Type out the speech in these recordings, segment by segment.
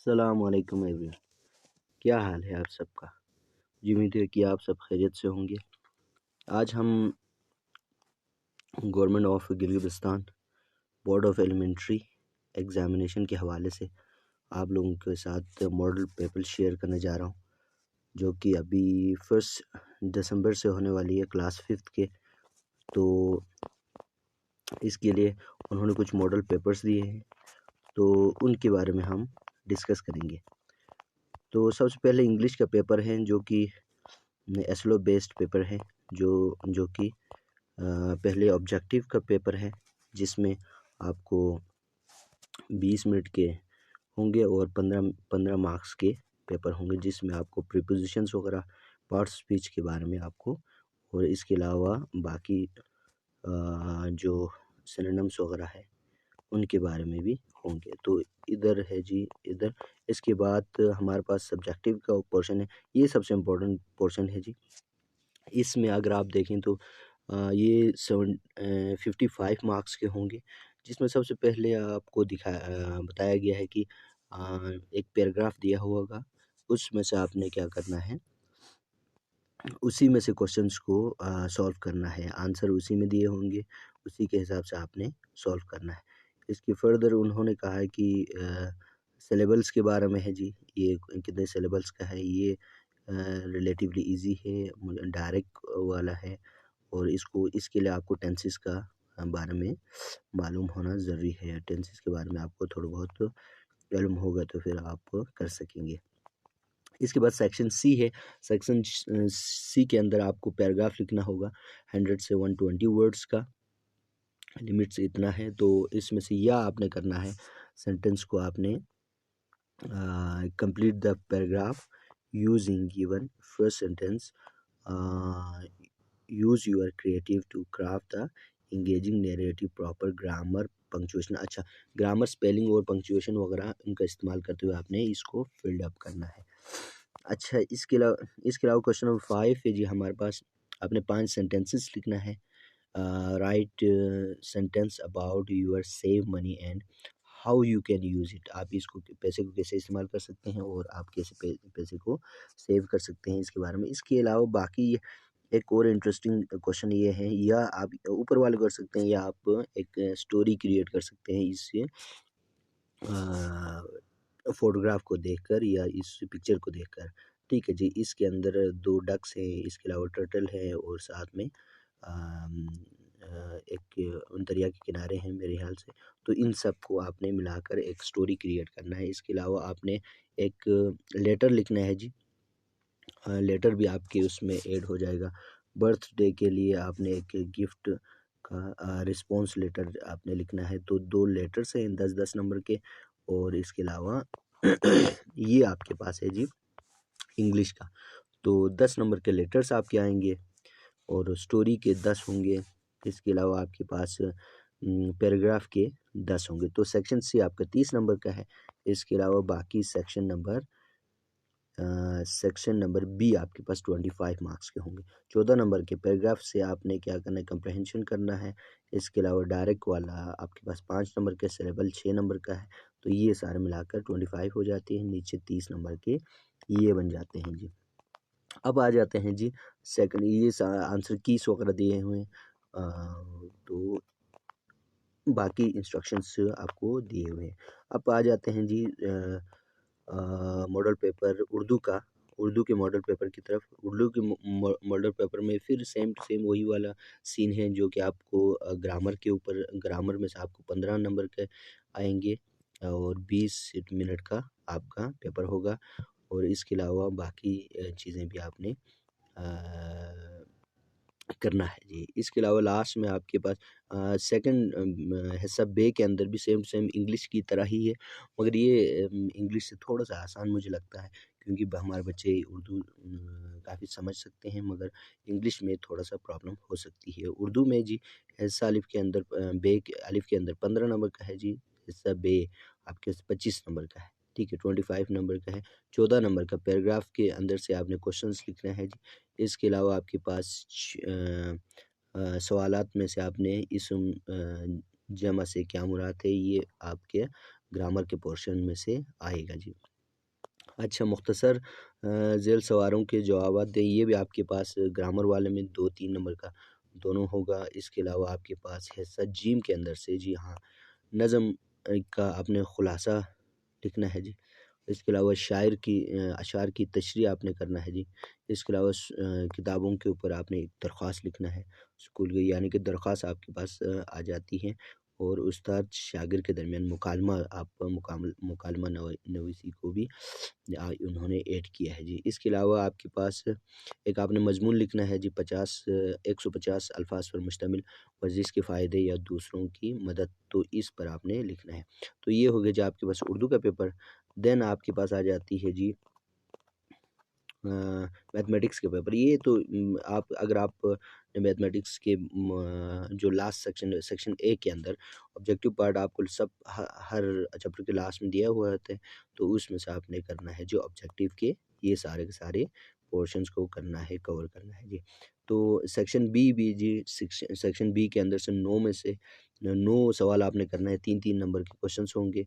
अस्सलामुअलैकुम एवरीवन। क्या हाल है आप सबका? जी उम्मीद है कि आप सब खैरियत से होंगे। आज हम गवर्नमेंट ऑफ गिलगिस्तान बोर्ड ऑफ एलिमेंट्री एग्ज़ामिनेशन के हवाले से आप लोगों के साथ मॉडल पेपर शेयर करने जा रहा हूँ, जो कि अभी 1 दिसंबर से होने वाली है क्लास 5th के। तो इसके लिए उन्होंने कुछ मॉडल पेपर्स दिए हैं, तो उनके बारे में हम डिस्कस करेंगे। तो सबसे पहले इंग्लिश का पेपर है, जो कि एस्लो बेस्ड पेपर है, जो कि पहले ऑब्जेक्टिव का पेपर है, जिसमें आपको 20 मिनट के होंगे और 15 मार्क्स के पेपर होंगे, जिसमें आपको प्रीपोजिशंस वगैरह, पार्ट स्पीच के बारे में आपको, और इसके अलावा बाकी जो सिनोनिम्स वगैरह है उनके बारे में भी होंगे। तो इधर है जी, इधर। इसके बाद हमारे पास सब्जेक्टिव का पोर्शन है, ये सबसे इम्पोर्टेंट पोर्शन है जी। इसमें अगर आप देखें तो ये 55 मार्क्स के होंगे, जिसमें सबसे पहले आपको बताया गया है कि एक पैराग्राफ दिया होगा, उसमें से आपने क्या करना है, उसी में से क्वेश्चंस को सॉल्व करना है। आंसर उसी में दिए होंगे, उसी के हिसाब से आपने सॉल्व करना है। इसके फर्दर उन्होंने कहा है कि सिलेबल्स के बारे में है जी, ये कितने सिलेबल्स का है, ये रिलेटिवली इजी है, डायरेक्ट वाला है, और इसके लिए आपको टेंसेस का बारे में मालूम होना ज़रूरी है। टेंसेस के बारे में आपको थोड़ा बहुत इल्म होगा तो फिर आप कर सकेंगे। इसके बाद सेक्शन सी है। सेक्शन सी के अंदर आपको पैराग्राफ लिखना होगा 100 से 120 वर्ड्स का, लिमिट से इतना है। तो इसमें से यह आपने करना है, सेंटेंस को आपने complete the paragraph using given first sentence, use your creative to craft the engaging narrative, proper grammar, punctuation. अच्छा, ग्रामर, स्पेलिंग और पंक्चुएशन वगैरह इनका इस्तेमाल करते हुए आपने इसको फिल्ड अप करना है। अच्छा, इसके अलावा क्वेश्चन नंबर 5 है जी हमारे पास। आपने 5 सेंटेंसेस लिखना है। Write sentence about your save money and how you can use it. आप इसको, पैसे को कैसे इस्तेमाल कर सकते हैं और आप कैसे पैसे को सेव कर सकते हैं, इसके बारे में। इसके अलावा बाकी एक और इंटरेस्टिंग क्वेश्चन ये है, या आप ऊपर वाले कर सकते हैं, या आप एक स्टोरी क्रिएट कर सकते हैं इससे फोटोग्राफ को देखकर या इस पिक्चर को देखकर। ठीक है जी। इसके अंदर 2 डक्स हैं, इसके अलावा टर्टल है, और साथ में एक दरिया के किनारे हैं मेरे ख्याल से। तो इन सब को आपने मिलाकर एक स्टोरी क्रिएट करना है। इसके अलावा आपने एक लेटर लिखना है जी। लेटर भी आपके उसमें ऐड हो जाएगा। बर्थडे के लिए आपने एक गिफ्ट का रिस्पॉन्स लेटर आपने लिखना है। तो 2 लेटर्स हैं 10-10 नंबर के, और इसके अलावा ये आपके पास है जी इंग्लिश का। तो 10 नंबर के लेटर्स आपके आएंगे और स्टोरी के 10 होंगे। इसके अलावा आपके पास पैराग्राफ के 10 होंगे। तो सेक्शन सी आपका 30 नंबर का है। इसके अलावा बाकी सेक्शन नंबर बी आपके पास 25 मार्क्स के होंगे। 14 नंबर के पैराग्राफ से आपने क्या करना है, कंप्रहेंशन करना है। इसके अलावा डायरेक्ट वाला आपके पास 5 नंबर के, सिलेबल 6 नंबर का है। तो ये सारे मिलाकर 25 हो जाते हैं। नीचे 30 नंबर के ये बन जाते हैं जी। अब आ जाते हैं जी सेकंड, ये आंसर कीज वगैरह दिए हुए हैं, तो बाकी इंस्ट्रक्शंस आपको दिए हुए हैं। अब आ जाते हैं जी मॉडल पेपर उर्दू के मॉडल पेपर की तरफ। उर्दू के मॉडल पेपर में फिर सेम टू सेम वही वाला सीन है, जो कि आपको ग्रामर में से आपको 15 नंबर के आएंगे, और 20 मिनट का आपका पेपर होगा। और इसके अलावा बाकी चीज़ें भी आपने करना है जी। इसके अलावा लास्ट में आपके पास सेकंड हिस्सा बे के अंदर भी सेम सेम इंग्लिश की तरह ही है, मगर ये इंग्लिश से थोड़ा सा आसान मुझे लगता है, क्योंकि हमारे बच्चे उर्दू काफ़ी समझ सकते हैं, मगर इंग्लिश में थोड़ा सा प्रॉब्लम हो सकती है। उर्दू में जी हिस्सा अलिफ के अंदर बे के अलिफ के अंदर 15 नंबर का है जी। हिस्सा बे आपके 25 नंबर का है। ठीक है, 25 नंबर का है। 14 नंबर का पैराग्राफ के अंदर से आपने क्वेश्चंस लिखना है जी। इसके अलावा आपके पास सवालात में से आपने इसम जमा से क्या मुराद है, ये आपके ग्रामर के पोर्शन में से आएगा जी। अच्छा, मुख्तसर ज़ेल सवालों के जवाबात दें, ये भी आपके पास ग्रामर वाले में 2-3 नंबर का दोनों होगा। इसके अलावा आपके पास हिस्सा जीम के अंदर से जी हाँ, नज़्म का आपने खुलासा लिखना है जी। इसके अलावा शायर की अशार की तशरीह आपने करना है जी। इसके अलावा किताबों के ऊपर आपने एक दरख्वास्त लिखना है स्कूल की, यानी कि दरख्वास्त आपके पास आ जाती है और उस्ताद शागिर्द के दरमियान मुकालमा आप मुकालमा नवीसी को भी उन्होंने ऐड किया है जी। इसके अलावा आपके पास एक आपने मज़मून लिखना है जी, 150 अल्फाज पर मुश्तमिल, वर्जिश के फ़ायदे या दूसरों की मदद, तो इस पर आपने लिखना है। तो ये हो गया जी आपके पास उर्दू का पेपर। देन आपके पास आ जाती है जी मैथमेटिक्स के पेपर। ये तो आप अगर आप मैथमेटिक्स के जो लास्ट सेक्शन ए के अंदर ऑब्जेक्टिव पार्ट आपको सब हर चैप्टर के लास्ट में दिया हुआ होता है, तो उसमें से आपने करना है जो ऑब्जेक्टिव के ये सारे के सारे पोर्शंस को करना है, कवर करना है जी। तो सेक्शन बी भी जी, सेक्शन बी के अंदर से 9 में से 9 सवाल आपने करना है, 3-3 नंबर के क्वेश्चंस होंगे।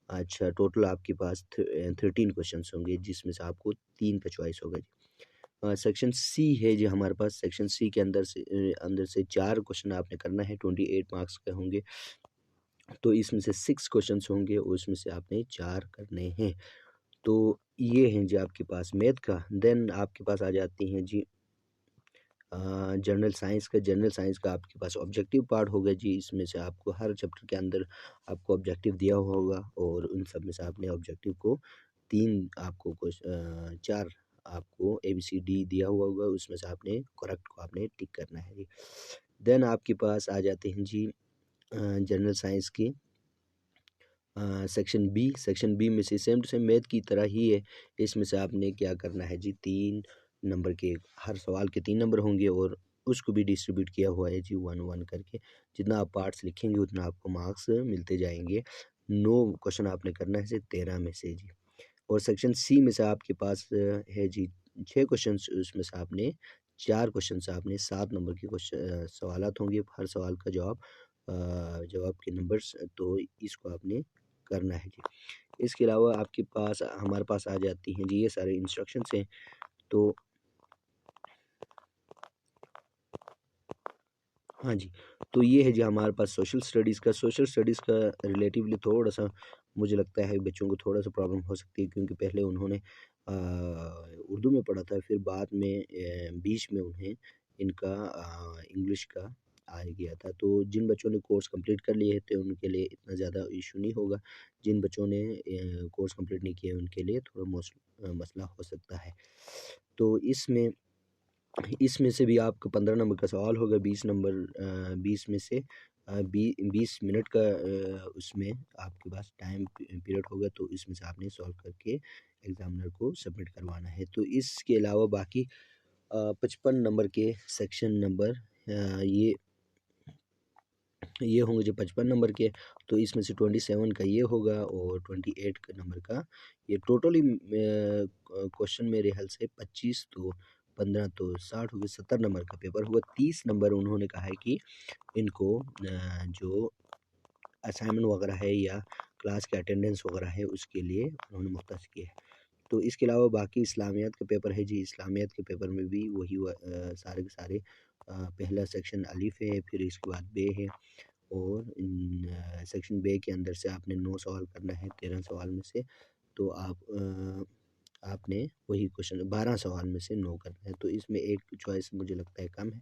अच्छा, टोटल आपके पास 13 क्वेश्चंस होंगे, जिसमें से आपको 3 का चॉइस होगा जी। सेक्शन सी है जी हमारे पास। सेक्शन सी के अंदर से 4 क्वेश्चन आपने करना है, 28 मार्क्स के होंगे। तो इसमें से 6 क्वेश्चंस होंगे और उसमें से आपने 4 करने हैं। तो ये हैं जी आपके पास मैथ का। देन आपके पास आ जाती हैं जी जनरल साइंस का आपके पास ऑब्जेक्टिव पार्ट होगा जी। इसमें से आपको हर चैप्टर के अंदर आपको ऑब्जेक्टिव दिया हुआ होगा और उन सब में से आपने ऑब्जेक्टिव को 3 आपको 4 आपको ABCD दिया हुआ होगा, उसमें से आपने करेक्ट को आपने टिक करना है जी। देन आपके पास आ जाते हैं जी जनरल साइंस की सेक्शन बी में से सेम टू सेम मैथ की तरह ही है। इसमें से आपने क्या करना है जी, 3 नंबर के हर सवाल के 3 नंबर होंगे और उसको भी डिस्ट्रीब्यूट किया हुआ है जी 1-1 करके। जितना आप पार्ट्स लिखेंगे उतना आपको मार्क्स मिलते जाएँगे। 9 क्वेश्चन आपने करना है सिर्फ 13 में से जी। और सेक्शन सी में से आपके पास है जी 6 क्वेश्चंस, उसमें से आपने 4 क्वेश्चंस आपने 7 नंबर के सवालात होंगे। हर सवाल का जवाब के नंबर्स, तो इसको आपने करना है जी। इसके अलावा आपके पास हमारे पास आ जाती हैं जी ये सारे इंस्ट्रक्शंस हैं। तो हाँ जी, तो ये है जी हमारे पास सोशल स्टडीज़ का रिलेटिवली थोड़ा-सा मुझे लगता है बच्चों को थोड़ा-सा प्रॉब्लम हो सकती है, क्योंकि पहले उन्होंने उर्दू में पढ़ा था, फिर बाद में बीच में उन्हें इनका इंग्लिश का आ गया था। तो जिन बच्चों ने कोर्स कंप्लीट कर लिए थे उनके लिए इतना ज़्यादा इश्यू नहीं होगा। जिन बच्चों ने कोर्स कंप्लीट नहीं किया उनके लिए थोड़ा मसला हो सकता है। तो इसमें से भी आपको 15 नंबर का सवाल होगा, 20 में से 20 मिनट का उसमें आपके पास टाइम पीरियड होगा, तो इसमें से आपने सॉल्व करके एग्ज़ामिनर को सबमिट करवाना है। तो इसके अलावा बाकी 55 नंबर के सेक्शन नंबर ये होंगे जो 55 नंबर के, तो इसमें से 27 का ये होगा और 28 नंबर का ये टोटली क्वेश्चन मेरे ख्याल से 25 तो 15 तो 60 हो गए, 70 नंबर का पेपर होगा। 30 नंबर उन्होंने कहा है कि इनको जो असाइनमेंट वगैरह है या क्लास के अटेंडेंस वगैरह है उसके लिए उन्होंने मुख्तस किया है। तो इसके अलावा बाकी इस्लामियात का पेपर है जी। इस्लामियात के पेपर में भी वही सारे के सारे पहला सेक्शन अलिफ है, फिर इसके बाद बे है और सेक्शन बे के अंदर से आपने 9 सवाल करना है 13 सवाल में से। तो आपने वही क्वेश्चन 12 सवाल में से 9 करना है, तो इसमें एक चॉइस मुझे लगता है कम है।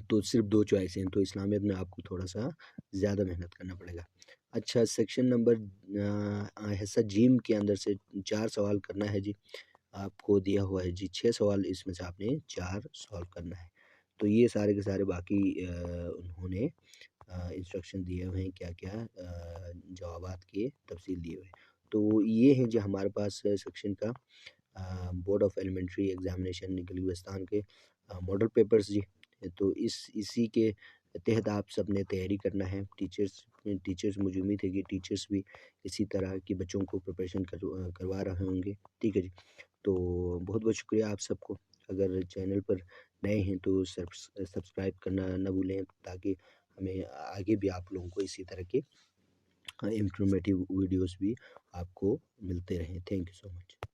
तो सिर्फ 2 चॉइस हैं, तो इस्लामियत में आपको थोड़ा-सा ज़्यादा मेहनत करना पड़ेगा। अच्छा, सेक्शन नंबर हिस्सा जीम के अंदर से 4 सवाल करना है जी। आपको दिया हुआ है जी 6 सवाल, इसमें से आपने 4 सॉल्व करना है। तो ये सारे के सारे बाकी उन्होंने इंस्ट्रक्शन दिए हुए हैं क्या-क्या जवाबात के तफ़सील दिए हुए हैं। तो ये हैं जो हमारे पास सेक्शन का बोर्ड ऑफ एलिमेंट्री एग्ज़ामिनेशन गिलगिस्तान के मॉडल पेपर्स जी। तो इसी के तहत आप सब ने तैयारी करना है। टीचर्स मुझे उम्मीद है कि टीचर्स भी इसी तरह की बच्चों को प्रिपरेशन करवा रहे होंगे। ठीक है जी। तो बहुत-बहुत शुक्रिया आप सबको। अगर चैनल पर नए हैं तो सब्सक्राइब करना ना भूलें, ताकि हमें आगे भी आप लोगों को इसी तरह के इंफॉर्मेटिव वीडियोस भी आपको मिलते रहें। Thank you so much.